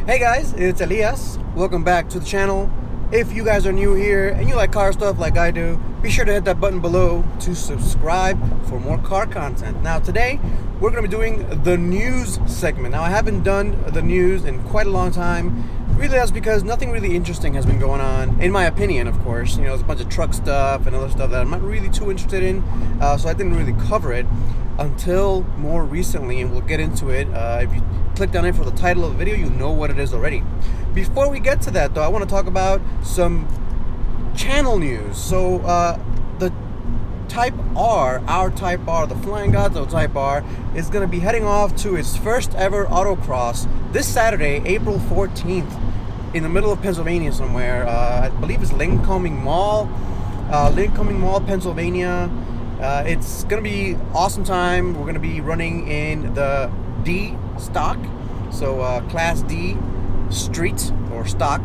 Hey guys, it's Elias. Welcome back to the channel. If you guys are new here and you like car stuff like I do, be sure to hit that button below to subscribe for more car content. Now today, we're going to be doing the news segment. Now I haven't done the news in quite a long time. Really that's because nothing really interesting has been going on, in my opinion, of course. You know, there's a bunch of truck stuff and other stuff that I'm not really too interested in, so I didn't really cover it until more recently, and we'll get into it. If you click down here for the title of the video, you know what it is already. Before we get to that though, I want to talk about some channel news. So the Type R, our Type R, the Flying Godzo Type R, is going to be heading off to its first ever autocross this Saturday, April 14th, in the middle of Pennsylvania somewhere. I believe it's Lyncoming Mall, Pennsylvania. It's going to be awesome time. We're going to be running in the D stock, so Class D street or stock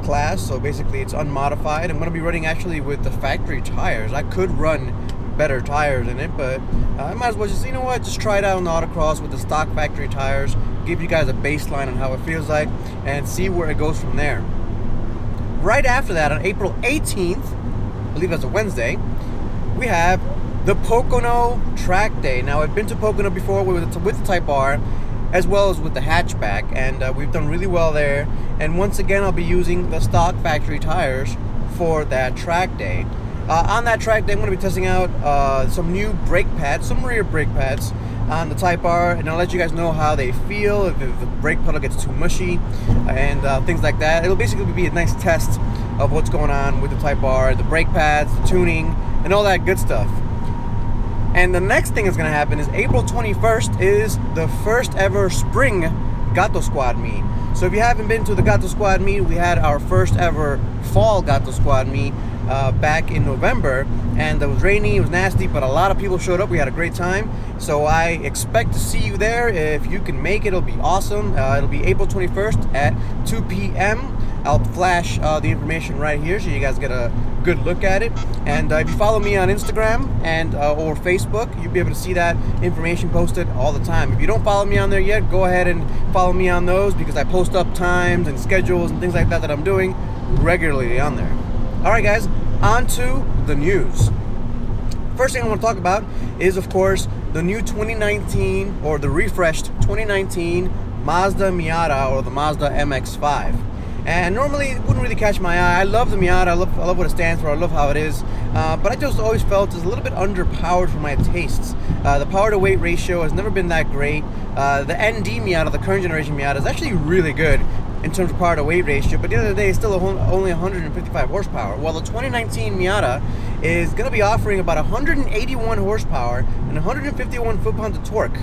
class, so basically it's unmodified. I'm going to be running actually with the factory tires. I could run better tires in it, but I might as well just, you know what, just try it out on the autocross with the stock factory tires, give you guys a baseline on how it feels like, and see where it goes from there. Right after that, on April 18th, I believe that's a Wednesday, we have the Pocono Track Day. Now, I've been to Pocono before with the Type R, as well as with the hatchback, and we've done really well there. And once again, I'll be using the stock factory tires for that track day. On that track day, I'm going to be testing out some new brake pads, some rear brake pads on the Type R, and I'll let you guys know how they feel, if the brake pedal gets too mushy, and things like that. It'll basically be a nice test of what's going on with the Type R, the brake pads, the tuning, and all that good stuff. And the next thing that's going to happen is April 21st is the first ever spring Gato Squad meet. So if you haven't been to the Gato Squad meet, we had our first ever fall Gato Squad meet back in November, and it was rainy, it was nasty, but a lot of people showed up. We had a great time, so I expect to see you there. If you can make it, it'll be awesome. It'll be April 21st at 2 p.m. I'll flash the information right here so you guys get a good look at it. And if you follow me on Instagram and or Facebook, you'll be able to see that information posted all the time. If you don't follow me on there yet, go ahead and follow me on those, because I post up times and schedules and things like that I'm doing regularly on there. Alright guys, on to the news. First thing I want to talk about is, of course, the new 2019, or the refreshed 2019 Mazda Miata, or the Mazda MX-5. And normally it wouldn't really catch my eye. I love the Miata, I love what it stands for, I love how it is, but I just always felt it's a little bit underpowered for my tastes. The power to weight ratio has never been that great. The ND Miata, the current generation Miata, is actually really good in terms of power to weight ratio, but at the end of the day, it's still only 155 horsepower. While the 2019 Miata is going to be offering about 181 horsepower and 151 foot-pounds of torque.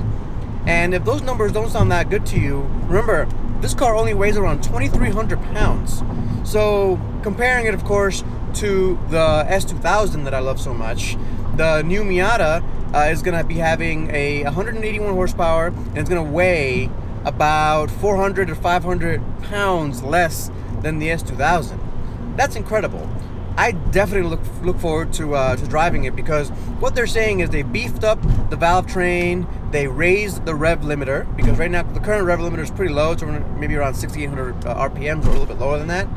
And if those numbers don't sound that good to you, remember, this car only weighs around 2,300 pounds. So comparing it, of course, to the S2000 that I love so much, the new Miata is going to be having a 181 horsepower, and it's going to weigh about 400 or 500 pounds less than the S2000. That's incredible. I definitely look forward to driving it, because what they're saying is they beefed up the valve train, they raised the rev limiter, because right now the current rev limiter is pretty low, it's maybe around 6,800 RPMs, or a little bit lower than that.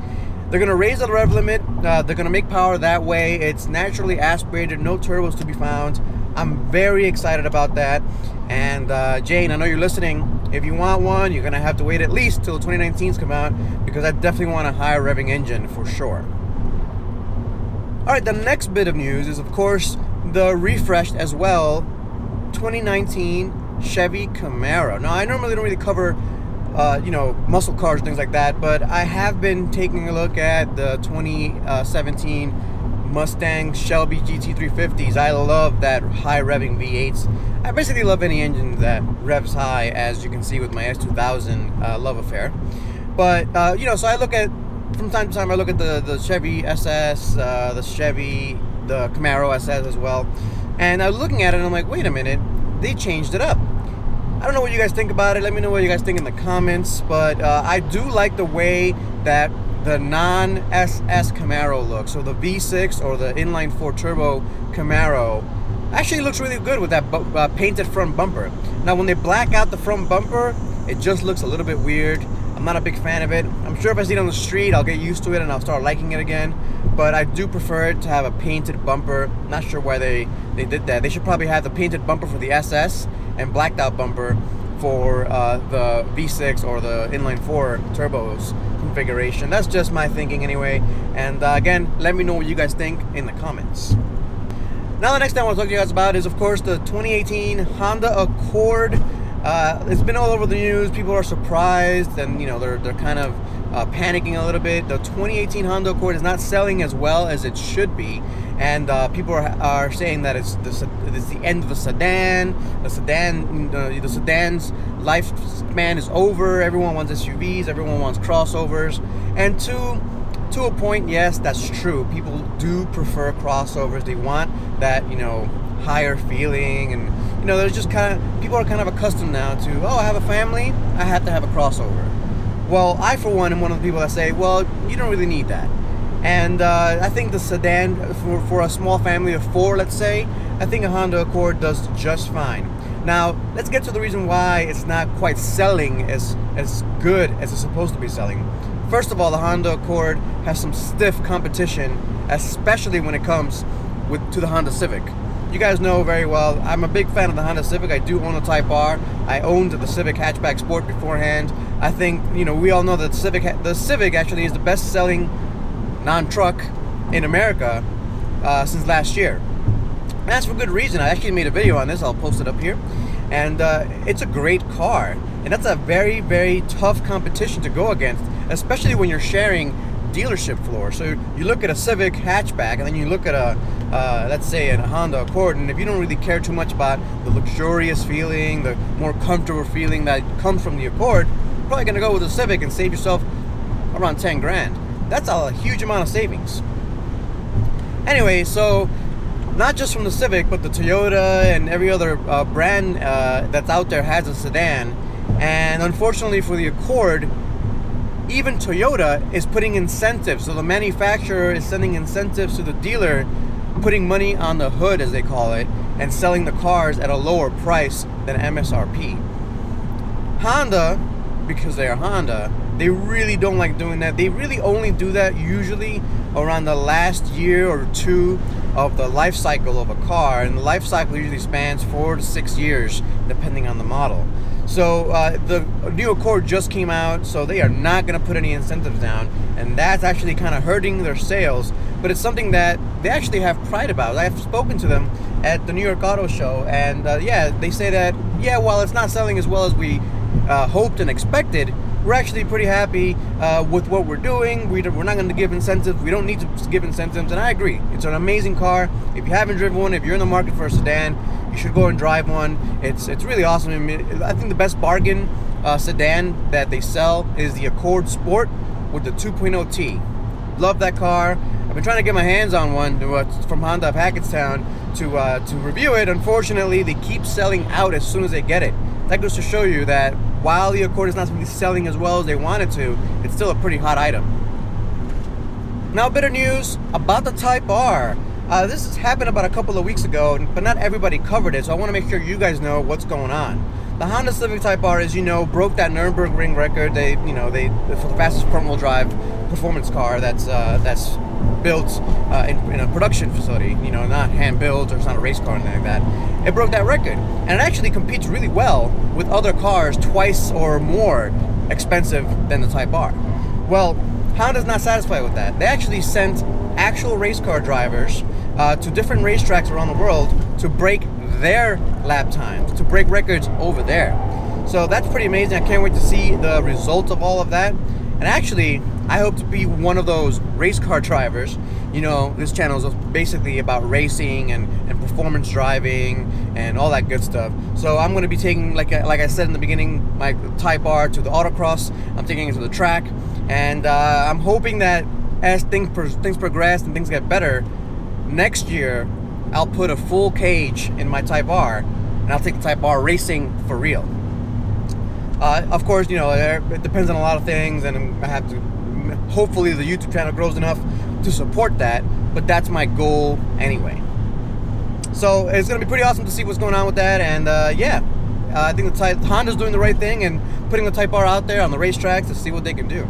They're going to raise the rev limit, they're going to make power that way, it's naturally aspirated, no turbos to be found. I'm very excited about that. And Jane, I know you're listening. If you want one, you're going to have to wait at least till 2019's come out, because I definitely want a higher revving engine for sure. Alright, the next bit of news is, of course, the refreshed as well 2019 Chevy Camaro. Now, I normally don't really cover you know, muscle cars and things like that, but I have been taking a look at the 2017 Mustang Shelby GT350s. I love that high revving V8s. I basically love any engine that revs high, as you can see with my S2000 love affair. But you know, so I look at, from time to time, I look at the Chevy SS, the Camaro SS as well, and I was looking at it and I'm like, wait a minute, they changed it up. I don't know what you guys think about it. Let me know what you guys think in the comments, but I do like the way that the non-SS Camaro looks. So the V6 or the inline-4 turbo Camaro actually looks really good with that painted front bumper. Now when they black out the front bumper, It just looks a little bit weird. I'm not a big fan of it. I'm sure if I see it on the street, I'll get used to it and I'll start liking it again. But I do prefer it to have a painted bumper. Not sure why they did that. They should probably have the painted bumper for the SS and blacked out bumper for the V6 or the inline 4 turbos configuration. That's just my thinking anyway. And again, let me know what you guys think in the comments. Now the next thing I want to talk to you guys about is, of course, the 2018 Honda Accord. It's been all over the news. People are surprised, and you know they're kind of panicking a little bit. The 2018 Honda Accord is not selling as well as it should be, and people are saying that it's the end of the sedan. The sedan's lifespan is over. Everyone wants SUVs. Everyone wants crossovers, and to a point, yes, that's true. People do prefer crossovers. They want that, you know, higher feeling, and you know, there's just people are kind of accustomed now to, oh, I have a family, I have to have a crossover. Well, I for one am one of the people that say, well, you don't really need that. And I think the sedan for a small family of 4, let's say, I think a Honda Accord does just fine. Now let's get to the reason why it's not quite selling as good as it's supposed to be selling. First of all, the Honda Accord has some stiff competition, especially when it comes to the Honda Civic. You guys know very well, I'm a big fan of the Honda Civic. I do own a Type R. I owned the Civic Hatchback Sport beforehand. I think, you know, we all know that the Civic actually is the best-selling non-truck in America since last year. And that's for good reason. I actually made a video on this. I'll post it up here. And it's a great car. And that's a very, very tough competition to go against, especially when you're sharing dealership floor. So you look at a Civic hatchback, and then you look at a let's say a Honda Accord, and if you don't really care too much about the luxurious feeling, the more comfortable feeling that comes from the Accord, you're probably gonna go with the Civic and save yourself around 10 grand. That's a huge amount of savings. Anyway, so not just from the Civic, but the Toyota and every other brand that's out there has a sedan. And unfortunately for the Accord, even Toyota is putting incentives. So the manufacturer is sending incentives to the dealer, putting money on the hood, as they call it, and selling the cars at a lower price than MSRP. Honda, because they are Honda, they really don't like doing that. They really only do that usually around the last year or two of the life cycle of a car, and the life cycle usually spans 4 to 6 years depending on the model. So the new Accord just came out, so they are not going to put any incentives down, and that's actually kind of hurting their sales, but it's something that they actually have pride about. I have spoken to them at the New York Auto Show, and yeah, they say that, yeah, while it's not selling as well as we hoped and expected, we're actually pretty happy with what we're doing. We're not going to give incentives. We don't need to give incentives, and I agree. It's an amazing car. If you haven't driven one, if you're in the market for a sedan, you should go and drive one. It's really awesome. I mean, I think the best bargain sedan that they sell is the Accord Sport with the 2.0T. Love that car. I've been trying to get my hands on one from Honda of Hackettstown to review it. Unfortunately, they keep selling out as soon as they get it. That goes to show you that while the Accord is not really selling as well as they wanted to, it's still a pretty hot item. Now, better news about the Type R. This has happened about a couple of weeks ago, but not everybody covered it, so I want to make sure you guys know what's going on. The Honda Civic Type R, as you know, broke that Nürburgring record. They for the fastest front-wheel drive performance car that's built in a production facility. You know, not hand-built, or it's not a race car or anything like that. It broke that record, and it actually competes really well with other cars twice or more expensive than the Type R. Well, Honda's not satisfied with that. They actually sent actual race car drivers to different racetracks around the world to break their lap times, to break records over there. So that's pretty amazing. I can't wait to see the results of all of that. And actually, I hope to be one of those race car drivers. You know, this channel is basically about racing and performance driving and all that good stuff. So I'm going to be taking, like I said in the beginning, my Type R to the autocross. I'm taking it to the track, and I'm hoping that as things progress and things get better, next year I'll put a full cage in my Type R, and I'll take the Type R racing for real. Of course, you know, it depends on a lot of things, and I have to, hopefully the YouTube channel grows enough to support that, but that's my goal anyway. So it's going to be pretty awesome to see what's going on with that, and yeah, I think Honda's doing the right thing and putting the Type R out there on the racetracks to see what they can do.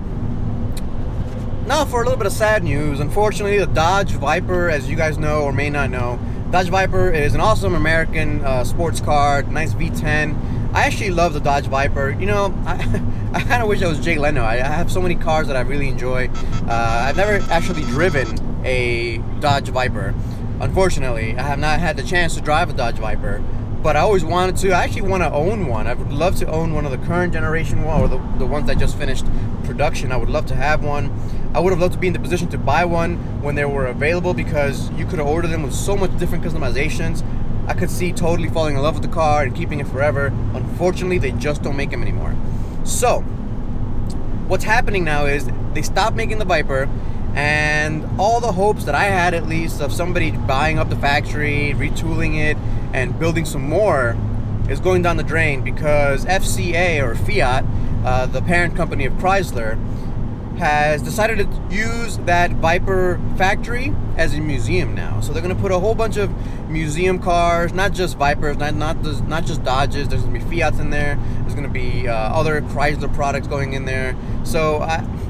Now for a little bit of sad news. Unfortunately, the Dodge Viper, as you guys know or may not know, Dodge Viper is an awesome American sports car, nice V10. I actually love the Dodge Viper. You know, I kind of wish I was Jay Leno. I have so many cars that I really enjoy. I've never actually driven a Dodge Viper. Unfortunately, I have not had the chance to drive a Dodge Viper, but I always wanted to. I actually want to own one. I would love to own one of the current generation one, or the ones that just finished production. I would love to have one. I would have loved to be in the position to buy one when they were available, because you could have ordered them with so much different customizations. I could see totally falling in love with the car and keeping it forever. Unfortunately, they just don't make them anymore. So, what's happening now is they stopped making the Viper, and all the hopes that I had, at least, of somebody buying up the factory, retooling it, and building some more is going down the drain, because FCA, or Fiat, the parent company of Chrysler, has decided to use that Viper factory as a museum now. So they're going to put a whole bunch of museum cars, not just Vipers, not just Dodges. There's going to be Fiats in there. There's going to be other Chrysler products going in there. So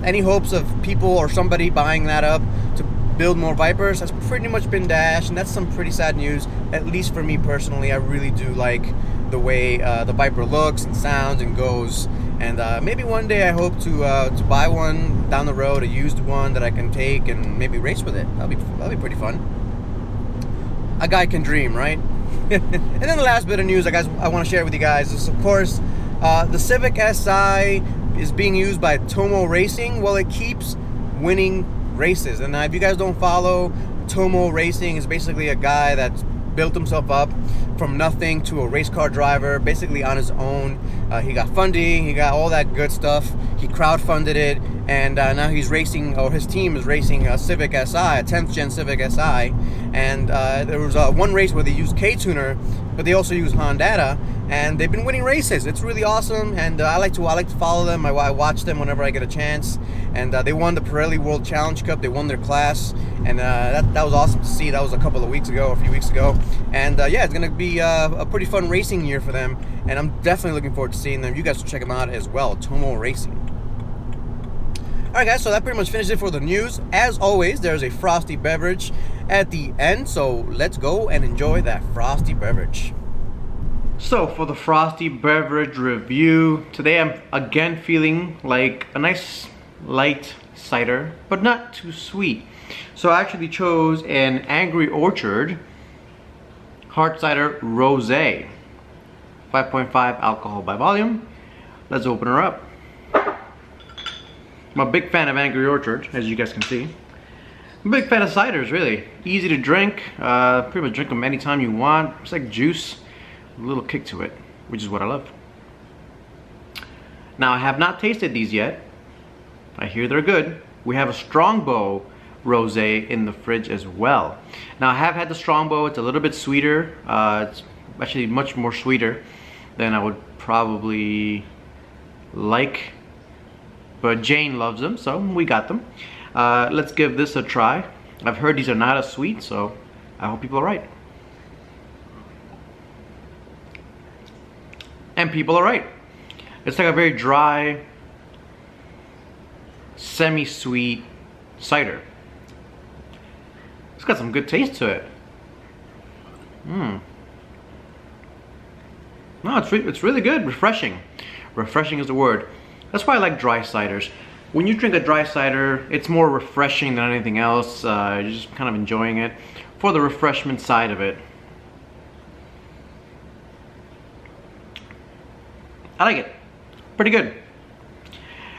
any hopes of people or somebody buying that up to build more Vipers has pretty much been dashed, and that's some pretty sad news, at least for me personally. I really do like the way the Viper looks and sounds and goes. And maybe one day I hope to buy one down the road, a used one that I can take and maybe race with it. That'll be pretty fun. A guy can dream, right? And then the last bit of news I want to share with you guys is, of course, the Civic Si is being used by Tomoe Racing. Well, it keeps winning races. And if you guys don't follow, Tomoe Racing is basically a guy that's built himself up from nothing to a race car driver, basically on his own. He got funding, he got all that good stuff. He crowdfunded it, and now he's racing, or his team is racing a Civic Si, a 10th gen Civic Si. And there was one race where they used K-Tuner, but they also used Honda, and they've been winning races. It's really awesome, and I like to follow them. I watch them whenever I get a chance. And they won the Pirelli World Challenge Cup. They won their class, and that was awesome to see. That was a few weeks ago. And yeah, it's gonna be a pretty fun racing year for them, and I'm definitely looking forward to seeing them. You guys should check them out as well, Tomoe Racing. Alright guys, so that pretty much finishes it for the news. As always, there's a Frosty Beverage at the end, so let's go and enjoy that Frosty Beverage. So for the Frosty Beverage review, today I'm again feeling like a nice light cider, but not too sweet. So I actually chose an Angry Orchard Hard Cider Rosé, 5.5 alcohol by volume. Let's open her up. I'm a big fan of Angry Orchard, as you guys can see. I'm a big fan of ciders, really. Easy to drink, pretty much drink them anytime you want. It's like juice, a little kick to it, which is what I love. Now I have not tasted these yet. I hear they're good. We have a Strongbow Rosé in the fridge as well. Now I have had the Strongbow. It's a little bit sweeter. It's actually much more sweeter than I would probably like. But Jane loves them, so we got them. Let's give this a try. I've heard these are not as sweet, so I hope people are right. And people are right. It's like a very dry, semi-sweet cider. It's got some good taste to it. No, it's really good. Refreshing. Refreshing is the word. That's why I like dry ciders. When you drink a dry cider, it's more refreshing than anything else. You're just kind of enjoying it for the refreshment side of it. I like it. Pretty good.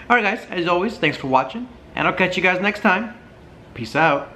Alright guys, as always, thanks for watching, and I'll catch you guys next time. Peace out.